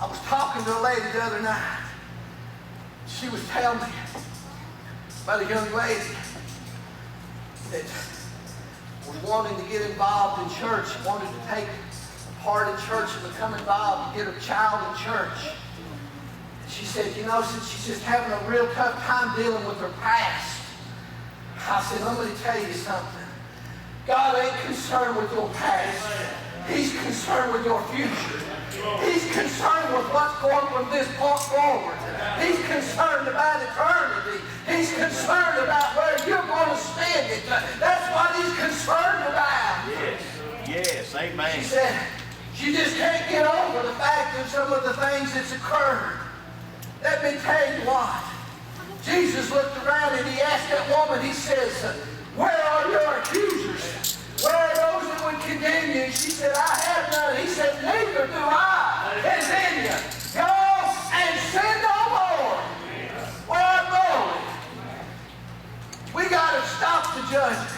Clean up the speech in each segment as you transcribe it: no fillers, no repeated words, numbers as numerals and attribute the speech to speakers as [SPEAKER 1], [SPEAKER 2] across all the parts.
[SPEAKER 1] I was talking to a lady the other night. She was telling me about a young lady that was wanting to get involved in church, wanted to take part in church and become involved and get a child in church. She said, you know, since she's just having a real tough time dealing with her past. I said, let me tell you something. God ain't concerned with your past. He's concerned with your future. He's concerned with what's going from this point forward. He's concerned about eternity. He's concerned about where you're going to spend it. That's what he's concerned about.
[SPEAKER 2] Yes. Yes. Amen.
[SPEAKER 1] She said, she just can't get over the fact of some of the things that's occurred. Let me tell you what. Jesus looked around and he asked that woman, he says, where are your accusers? Where are those that would condemn you? She said, I have none. He said, neither do I. Continue. Go and sin no more. Where glory. We got to stop the judgment.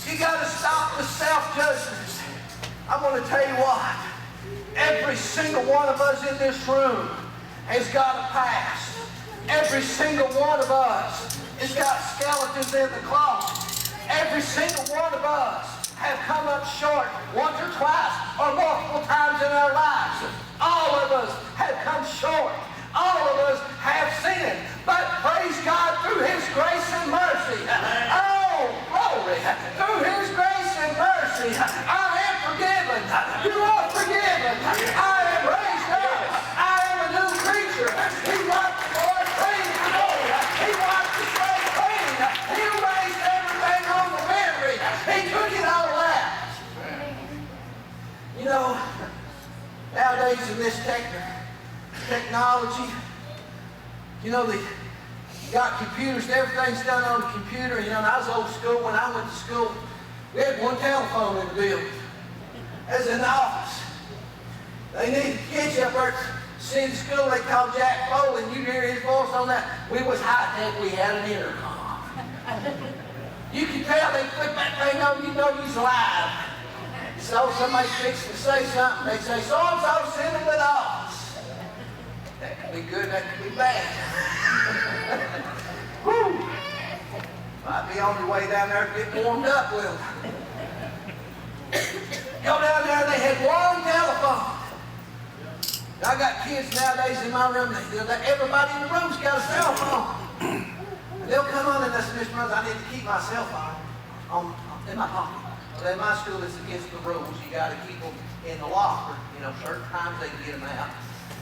[SPEAKER 1] You got to stop the self-judgment. I'm going to tell you what. Every single one of us in this room has got a past. Every single one of us has got skeletons in the closet. Every single one of us have come up short once or twice or multiple times in our lives. All of us have come short. All of us have sinned. But praise God through his grace and mercy. Oh, glory. Through his grace and mercy, I am forgiven. You are forgiven. I am raised up. I am a new creature. He wiped the Lord clean. He wiped the slate clean. He erased everything on the memory. He took it all out. You know, nowadays in this technology, you know, they got computers, everything's done on the computer. You know, and I was old school. When I went to school, we had one telephone in the building. As in the office. They needed kids up there sitting in school. They called Jack Foley, and you hear his voice on that. We was high-tech. We had an intercom. You can tell they put that thing on, you know he's live. So somebody fixed to say something. They say, so-and-so sent him to the office. That could be good, that could be bad. Whew. Might be on your way down there to get warmed up with them. Go down there, they had one telephone. I got kids nowadays in my room, everybody in the room's got a cell phone. They'll come on and they say, Mr. Mullins, I need to keep my cell phone in my pocket. Well, in my school, it's against the rules. You got to keep them in the locker. You know, certain times they can get them out.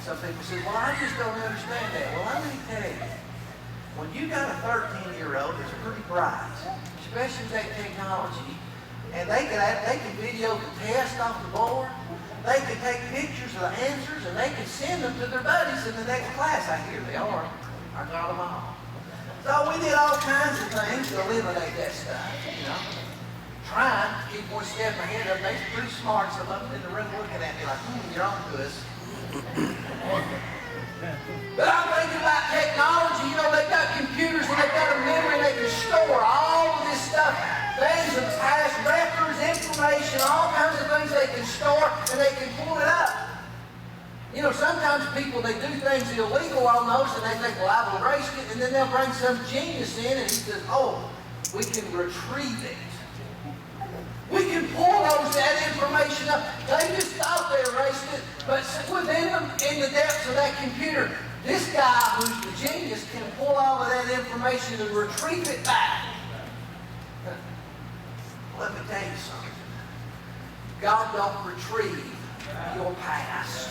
[SPEAKER 1] Some people say, well, I just don't understand that. Well, let me tell you. When you got a 13-year-old that's pretty bright, especially with that technology, and they can video the test off the board, they can take pictures of the answers, and they can send them to their buddies in the next class. I hear they are. I got them all. So we did all kinds of things to eliminate that stuff, you know. Trying to keep one step ahead of them. They're pretty smart. Some of them in the room looking at me like, you're on to us. But I'm thinking about technology. You know, they've got computers and they've got a memory and they can store all of this stuff. Things of the past, records, information, all kinds of things they can store and they can pull it up. You know, sometimes people, they do things illegal on those and they think, well, I've erased it, and then they'll bring some genius in and he says, oh, we can retrieve it. We can pull that information up. They just thought they erased it, but within them, in the depths of that computer, this guy who's the genius can pull all of that information and retrieve it back. Let me tell you something. God don't retrieve your past.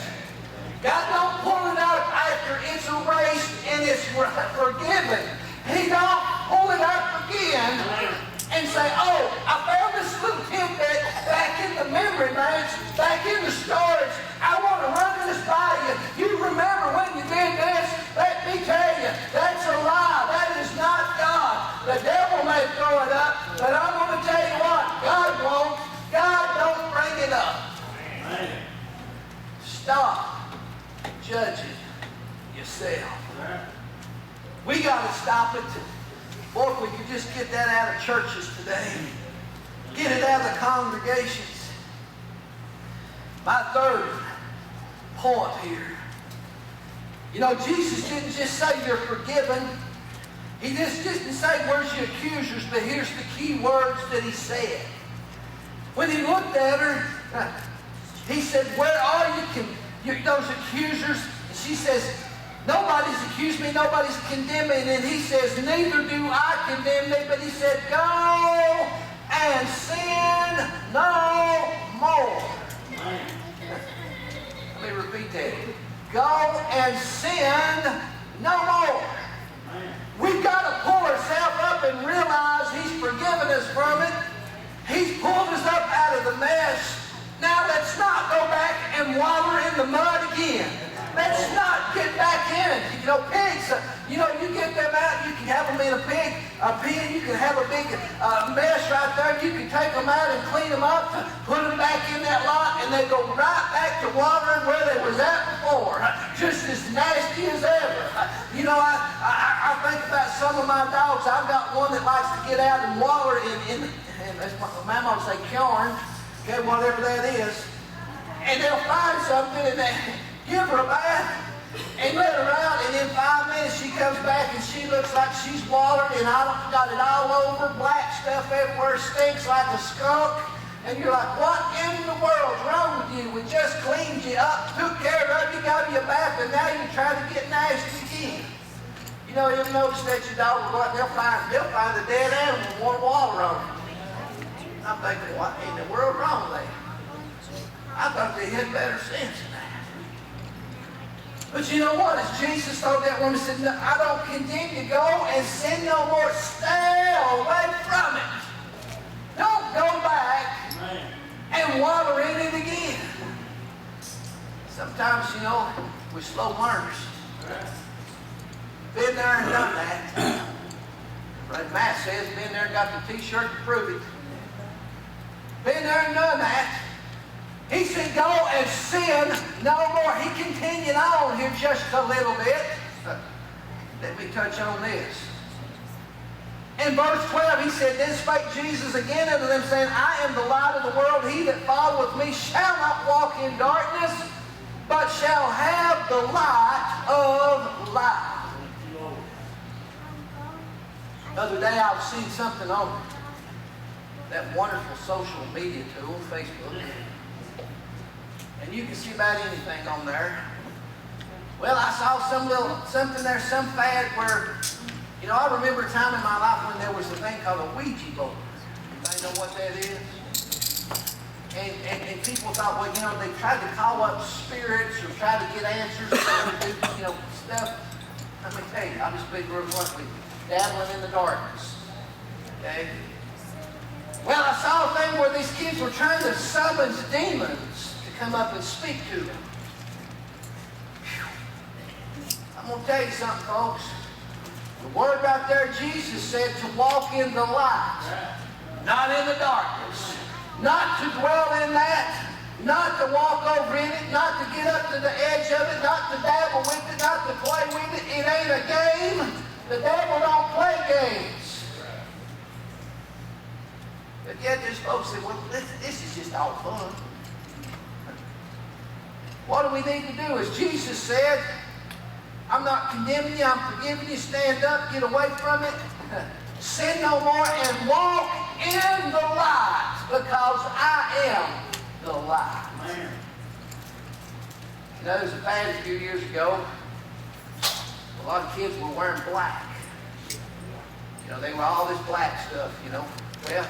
[SPEAKER 1] God don't pull it out after it's erased and it's forgiven. He don't pull it up again and say, oh, I found this little tidbit back in the memory banks, back in the storage. I want to run this by you. You remember when you did this? Let me tell you, that's a lie. That is not God. The devil may throw it up, but I'm going to tell you what, God won't. God don't bring it up. Amen. Stop judging yourself. We got to stop it. Boy, if we could just get that out of churches today. Get it out of the congregations. My third point here. You know, Jesus didn't just say you're forgiven. He just didn't say where's your accusers, but here's the key words that he said. When he looked at her, he said, where are those accusers? And she says, nobody's accused me, nobody's condemned me. And he says, neither do I condemn thee. But he said, go and sin no more. Let me repeat that. Go and sin no more. We've got to pull ourselves up and realize He's forgiven us from it. He's pulled us up out of the mess. Now let's not go back and wallow in the mud again. Let's not get back in it. You know, pigs, you get them out, you can have them in a pen, you can have a big mess right there. You can take them out and clean them up, put them back in that lot, and they go right back to watering where they was at before. Just as nasty as ever. You know, I think about some of my dogs. I've got one that likes to get out and water in as my mama would say, corn, okay, whatever that is. And they'll find something and they give her a bath and let her out, and in 5 minutes she comes back and she looks like she's watered and got it all over, black stuff everywhere, stinks like a skunk. And you're like, what in the world's wrong with you? We just cleaned you up, took care of you, got you a bath, and now you're trying to get nasty again. You know, you ever notice that your dog will go out, they'll find a dead animal and want water on it. I'm thinking, what in the world wrong with that? I thought they had better sense than that. But you know what? As Jesus told that woman, said, no, I don't condemn you. Go and sin no more. Stay away from it. Don't go back and water in it again. Sometimes, you know, we're slow learners. Been there and done that. Brother Matt says, been there and got the t-shirt to prove it. Been there and done that. He said, go and sin no more. He continued on here just a little bit. Let me touch on this. In verse 12, he said, then spake Jesus again unto them, saying, I am the light of the world. He that followeth me shall not walk in darkness, but shall have the light of life. The other day I was seeing something on that wonderful social media tool, Facebook. And you can see about anything on there. Well, I saw something there, some fad where, you know, I remember a time in my life when there was a thing called a Ouija board. Anybody know what that is? And people thought, well, you know, they tried to call up spirits or try to get answers or do, you know, stuff. Let me tell you, I'll just be real blunt with you. Dabbling in the darkness. Okay? Well, I saw a thing where these kids were trying to summon demons to come up and speak to them. I'm going to tell you something, folks. The word right there, Jesus said to walk in the light, not in the darkness. Not to dwell in that, not to walk over in it, not to get up to the edge of it, not to dabble with it, not to play with it. It ain't a game. The devil don't play games. But yet there's folks that say, well, this is just all fun. What do we need to do? As Jesus said, I'm not condemning you, I'm forgiving you. Stand up, get away from it. Sin no more and walk in the light, because I am the light. Man. You know, there was a fad a few years ago. A lot of kids were wearing black. You know, they were all this black stuff, you know. Well,